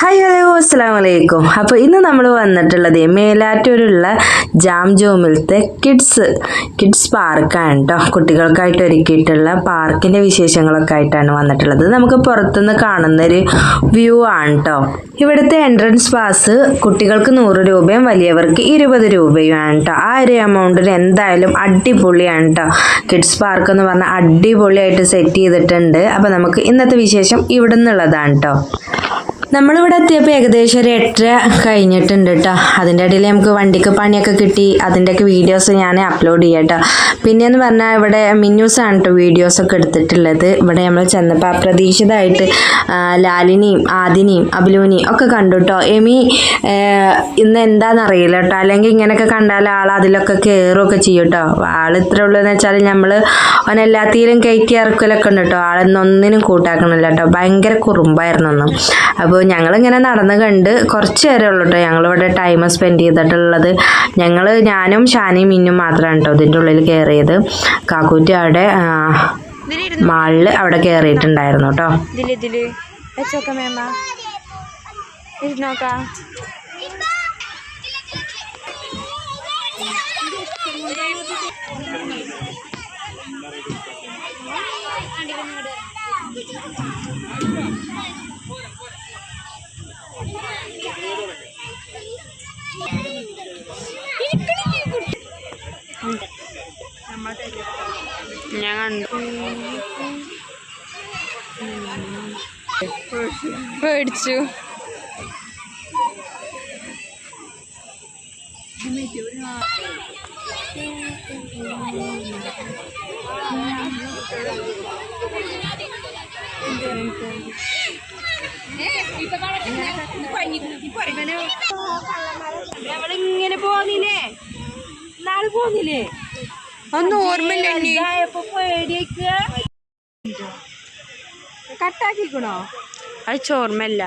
Hi hello അസ്സലാമു അലൈക്കും. അപ്പോൾ ഇന്ന് നമ്മൾ വന്നിട്ടുള്ളത് മേലാറ്റൂരുള്ള ജാം ജോമിലത്തെ കിഡ്സ് പാർക്കാണ് കേട്ടോ. കുട്ടികൾക്കായിട്ട് ഒരുക്കിയിട്ടുള്ള പാർക്കിൻ്റെ വിശേഷങ്ങളൊക്കെ ആയിട്ടാണ് വന്നിട്ടുള്ളത്. നമുക്ക് പുറത്തുനിന്ന് കാണുന്നൊരു വ്യൂ ആണ് കേട്ടോ. ഇവിടുത്തെ എൻട്രൻസ് പാസ് കുട്ടികൾക്ക് 100 രൂപയും വലിയവർക്ക് 20 രൂപയുമാണ് കേട്ടോ. ആ ഒരു എമൗണ്ടിന് എന്തായാലും അടിപൊളിയാണ് കേട്ടോ. കിഡ്സ് പാർക്ക് എന്ന് പറഞ്ഞാൽ അടിപൊളിയായിട്ട് സെറ്റ് ചെയ്തിട്ടുണ്ട്. അപ്പോൾ നമുക്ക് ഇന്നത്തെ വിശേഷം ഇവിടെ നിന്നുള്ളതാണ് കേട്ടോ. നമ്മളിവിടെ എത്തിയപ്പോൾ ഏകദേശം ഒരു 8:30 കഴിഞ്ഞിട്ടുണ്ട് കേട്ടോ. അതിൻ്റെ ഇടയിൽ നമുക്ക് വണ്ടിക്ക് പണിയൊക്കെ കിട്ടി. അതിൻ്റെയൊക്കെ വീഡിയോസ് ഞാൻ അപ്ലോഡ് ചെയ്യാം കേട്ടോ. പിന്നെയെന്ന് പറഞ്ഞാൽ ഇവിടെ മിന്നൂസാണ് കേട്ടോ വീഡിയോസൊക്കെ എടുത്തിട്ടുള്ളത്. ഇവിടെ നമ്മൾ ചെന്നപ്പോൾ അപ്രതീക്ഷിതമായിട്ട് ലാലിനിയും ആദിനിയും അബിലൂനിയും ഒക്കെ കണ്ടു കേട്ടോ. എമി ഇന്ന് എന്താണെന്നറിയില്ല കേട്ടോ. അല്ലെങ്കിൽ ഇങ്ങനെയൊക്കെ കണ്ടാൽ ആൾ അതിലൊക്കെ കയറുകയൊക്കെ ചെയ്യും കേട്ടോ. ആൾ ഇത്ര ഉള്ളതെന്ന് വെച്ചാൽ നമ്മൾ അവനെല്ലാത്തിലും കയറ്റി ഇറക്കലൊക്കെ ഉണ്ട് കേട്ടോ. ആളെന്നൊന്നിനും കൂട്ടാക്കണില്ല കേട്ടോ. ഭയങ്കര കുറുമ്പായിരുന്നു ഒന്നും. അപ്പോൾ ഞങ്ങളിങ്ങനെ നടന്ന് കണ്ട് കുറച്ച് നേരം ഉള്ളൂ കേട്ടോ ഞങ്ങളിവിടെ ടൈം സ്പെൻഡ് ചെയ്തിട്ടുള്ളത്. ഞാനും ഷാനിയും മിന്നും മാത്രമാണ് കേട്ടോ ഇതിൻ്റെ ഉള്ളിൽ കയറിയത്. കാക്കൂറ്റി അവിടെ മാളിൽ അവിടെ കയറിയിട്ടുണ്ടായിരുന്നു കേട്ടോ. ഞാൻ കണ്ടു പേടിച്ചു. നമ്മളിങ്ങനെ പോന്നില്ലേ, നാളെ പോന്നില്ലേ, ഒന്നും ഓർമ്മയില്ല. കട്ടാക്കിക്കണോ? അത് ചോർമ്മല്ല,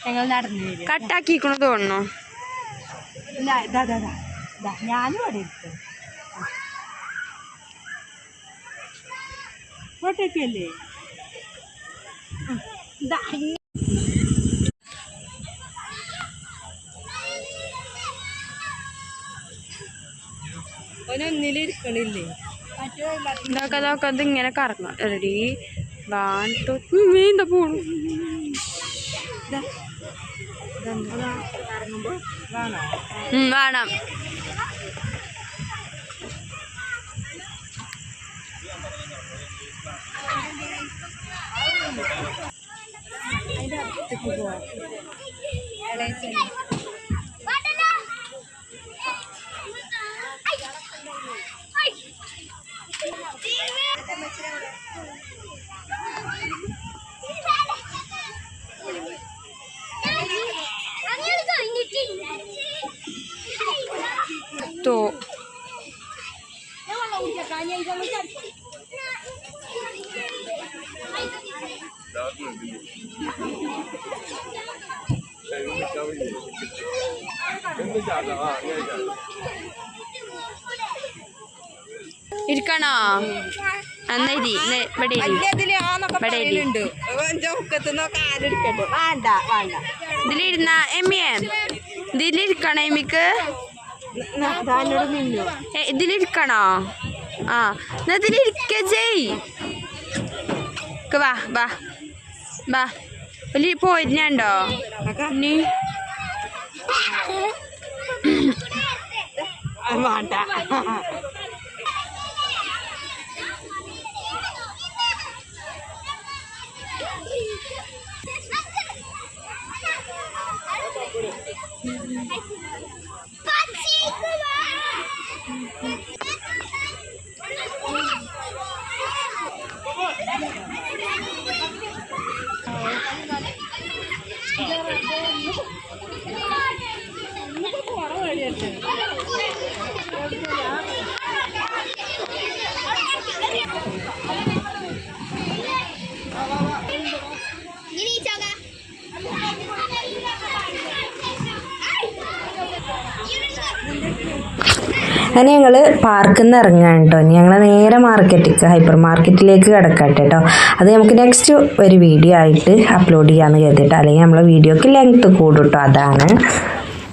ഞങ്ങൾ നടന്നു കട്ടാക്കിക്കണോ തോന്നണോ? ഞാനും അവിടെ ഇരിക്കും. ഫോട്ടോക്കല്ലേ ഒന്നിലിരിക്കണില്ലേ? ഇതൊക്കെ അത് ഇങ്ങനെ കറങ്ങണം. റെഡി എന്താ പോണു വേണം. അതിൻ്റെ അടുത്തേക്ക് പോവാം. Tuh. ഇരിക്കണോ? അന്നേരി ഇതിലിരുന്ന എമ്മിയെ ഇതിലിരിക്കണോ? എമ്മിക്ക് ഇതിലിരിക്കണോ? ആ ഇതിലിരിക്ക ചെയ്. വാ വാ വാ. വലിയ പോയിരുന്നുണ്ടോ നീ? വേണ്ട. അങ്ങനെ ഞങ്ങൾ പാർക്കിൽ നിന്ന് ഇറങ്ങാൻ കേട്ടോ. ഞങ്ങൾ നേരെ ഹൈപ്പർ മാർക്കറ്റിലേക്ക് കിടക്കട്ടെ കേട്ടോ. അത് നമുക്ക് നെക്സ്റ്റ് ഒരു വീഡിയോ ആയിട്ട് അപ്ലോഡ് ചെയ്യാമെന്ന് കരുതിയിട്ട്, അല്ലെങ്കിൽ നമ്മളെ വീഡിയോക്ക് ലെങ്ത്ത് കൂടും കേട്ടോ. അതാണ്